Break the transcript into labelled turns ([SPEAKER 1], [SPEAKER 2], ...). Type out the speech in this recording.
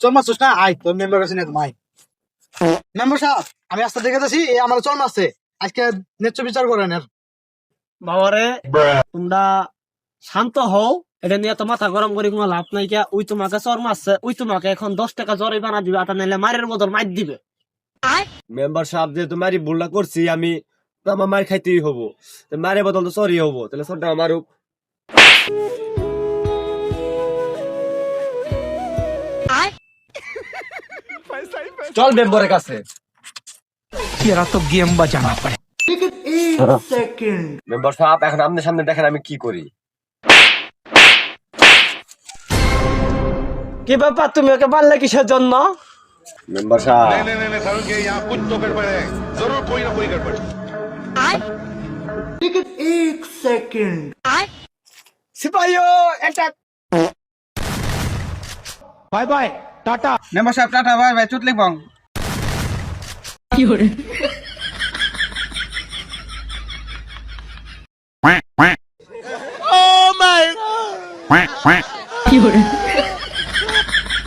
[SPEAKER 1] চল মারছিস না, আয় তোর মেম্বার কাছে নিয়ে মাই। মেম্বার সাহেব, আমি আস্তে দেখে যাচ্ছি আমার চল মারছে, আজকে ন্যায্য বিচার করেন এর।
[SPEAKER 2] বাবারে তোমরা শান্ত হও, এটা নিয়ে তো মাথা গরম করে কোনো লাভ নাই। কে ওই তোমাকে চর মারছে, ওই তোমাকে এখন 10 টাকা জরিমানা দিবে, আটা নাইলে মারের বদল মাইর দিবে।
[SPEAKER 3] মেম্বার সাহেব যেহেতু মারি ভুলটা করছি আমি, তো আমার মার খাইতেই হবো, মারের বদল তো সরি হবো, তাহলে সরটা আমারও। চল মেম্বারের কাছে।
[SPEAKER 4] तेरा तो गेम बजाना पड़े।
[SPEAKER 3] মেম্বার সাহেব এখন আপনার সামনে দেখেন আমি কি করি।
[SPEAKER 2] কি ব্যাপার, তুমি ওকে মারলে কিসের জন্য?
[SPEAKER 3] মেম্বার সাহেব
[SPEAKER 5] नहीं नहीं नहीं सारुण के यहाँ कुछ तो गड़बड़ है, जरूर कोई ना कोई गड़बड़।
[SPEAKER 1] সিপাহিও একটা
[SPEAKER 4] बाय बाय टाटा।
[SPEAKER 1] মেম্বার সাহেব টাটা, বাই বাই, চুট লিখবাং।
[SPEAKER 4] की हो रहा है?